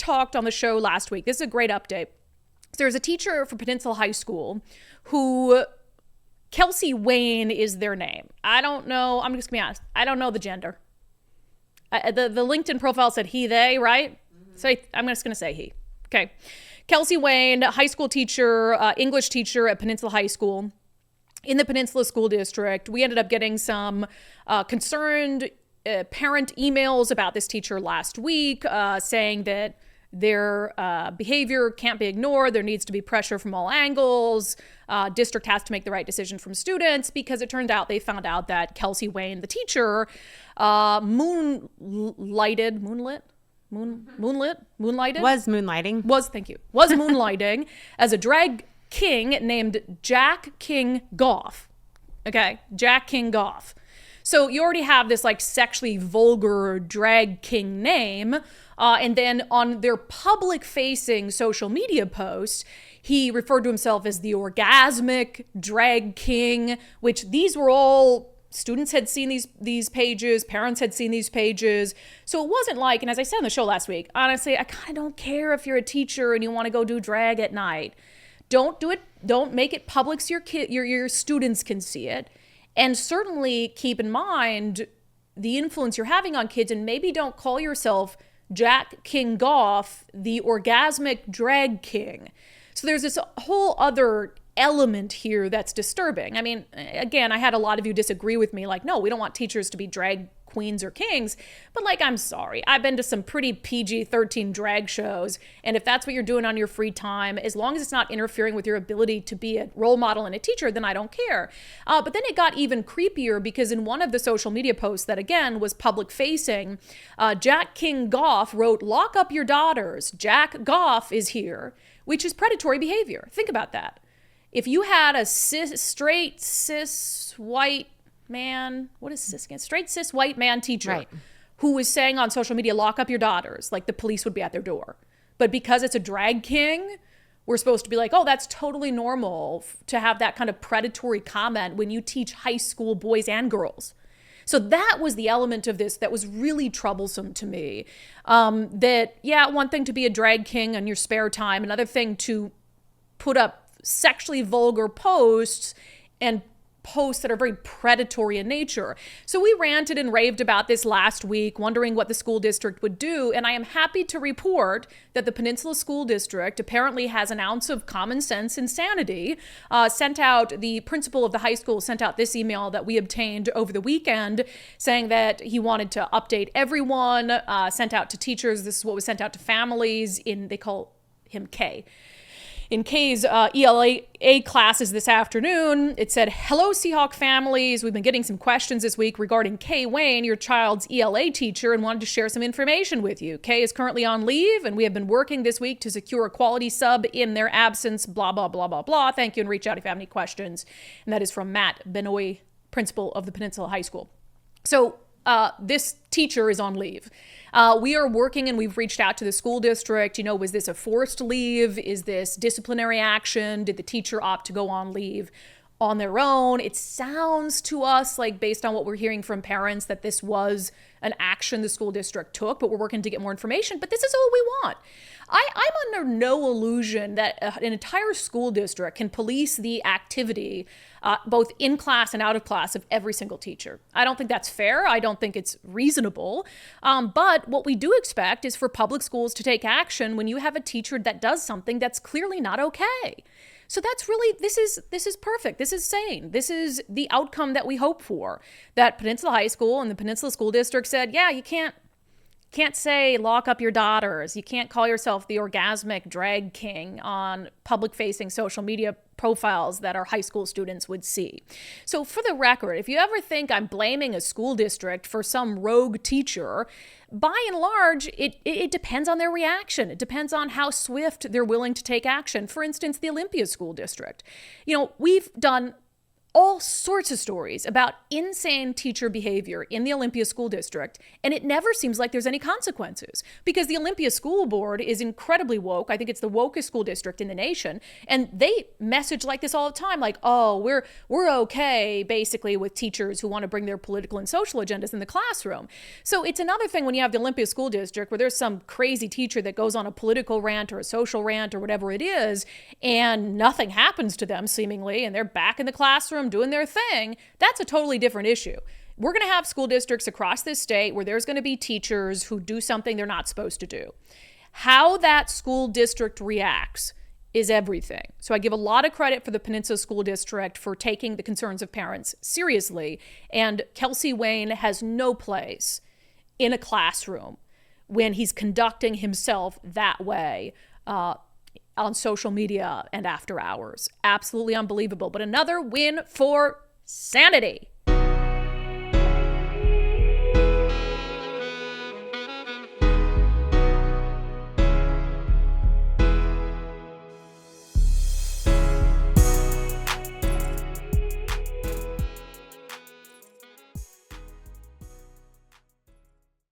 talked on the show last week. This is a great update. There's a teacher for Peninsula High School who, Kelsey Wayne is their name. I don't know. I'm just going to be honest. I don't know the gender. The LinkedIn profile said he, they, right? Mm-hmm. So I'm just going to say he. Okay. Kelsey Wayne, high school teacher, English teacher at Peninsula High School in the Peninsula School District. We ended up getting some concerned parent emails about this teacher last week, saying that their behavior can't be ignored. There needs to be pressure from all angles. District has to make the right decision from students, because it turned out they found out that Kelsey Wayne, the teacher, moonlighted as a drag king named Jack King Goff. Okay, Jack King Goff. So you already have this like sexually vulgar drag king name. And then on their public facing social media posts, he referred to himself as the orgasmic drag king, which these were all students had seen these pages, parents had seen these pages. So it wasn't like, and as I said on the show last week, honestly, I kind of don't care if you're a teacher and you want to go do drag at night. Don't do it. Don't make it public so your students can see it. And certainly keep in mind the influence you're having on kids, and maybe don't call yourself Jack King Goff, the orgasmic drag king. So there's this whole other element here that's disturbing. I mean, again, I had a lot of you disagree with me, like, no, we don't want teachers to be drag queens or kings, but like, I'm sorry, I've been to some pretty PG-13 drag shows, and if that's what you're doing on your free time, as long as it's not interfering with your ability to be a role model and a teacher, then I don't care. But then it got even creepier, because in one of the social media posts that, again, was public facing, Jack King Goff wrote, "Lock up your daughters, Jack Goff is here," which is predatory behavior. Think about that. If you had a straight cis white man, what is cis again? Straight cis white man teacher, right, who was saying on social media, "Lock up your daughters," like the police would be at their door. But because it's a drag king, we're supposed to be like, oh, that's totally normal to have that kind of predatory comment when you teach high school boys and girls. So that was the element of this that was really troublesome to me. That, yeah, one thing to be a drag king in your spare time, another thing to put up sexually vulgar posts and posts that are very predatory in nature. So we ranted and raved about this last week, wondering what the school district would do. And I am happy to report that the Peninsula School District apparently has an ounce of common sense and sanity. The principal of the high school sent out this email that we obtained over the weekend, saying that he wanted to update everyone, sent out to teachers. This is what was sent out to families they call him K. In K's ELA classes this afternoon, it said, "Hello, Seahawk families. We've been getting some questions this week regarding Kay Wayne, your child's ELA teacher, and wanted to share some information with you. Kay is currently on leave, and we have been working this week to secure a quality sub in their absence, blah, blah, blah, blah, blah. Thank you, and reach out if you have any questions." And that is from Matt Benoit, principal of the Peninsula High School. So this teacher is on leave. We are working, and we've reached out to the school district. Was this a forced leave? Is this disciplinary action? Did the teacher opt to go on leave on their own? It sounds to us like, based on what we're hearing from parents, that this was an action the school district took, but we're working to get more information. But this is all we want. I'm under no illusion that an entire school district can police the activity, both in class and out of class, of every single teacher. I don't think that's fair. I don't think it's reasonable. But what we do expect is for public schools to take action when you have a teacher that does something that's clearly not okay. So that's really, this is perfect. This is sane. This is the outcome that we hope for. That Peninsula High School and the Peninsula School District said, yeah, you can't say lock up your daughters. You can't call yourself the orgasmic drag king on public-facing social media profiles that our high school students would see. So for the record, if you ever think I'm blaming a school district for some rogue teacher, by and large, it depends on their reaction. It depends on how swift they're willing to take action. For instance, the Olympia School District. We've done all sorts of stories about insane teacher behavior in the Olympia School District, and it never seems like there's any consequences because the Olympia School Board is incredibly woke. I think it's the wokest school district in the nation, and they message like this all the time, like, oh, we're okay, basically, with teachers who want to bring their political and social agendas in the classroom. So it's another thing when you have the Olympia School District where there's some crazy teacher that goes on a political rant or a social rant or whatever it is, and nothing happens to them seemingly, and they're back in the classroom doing their thing. That's a totally different issue. We're going to have school districts across this state where there's going to be teachers who do something they're not supposed to do. How that school district reacts is everything. So I give a lot of credit for the Peninsula School District for taking the concerns of parents seriously. And Kelsey Wayne has no place in a classroom when he's conducting himself that way on social media and after hours. Absolutely unbelievable. But another win for sanity.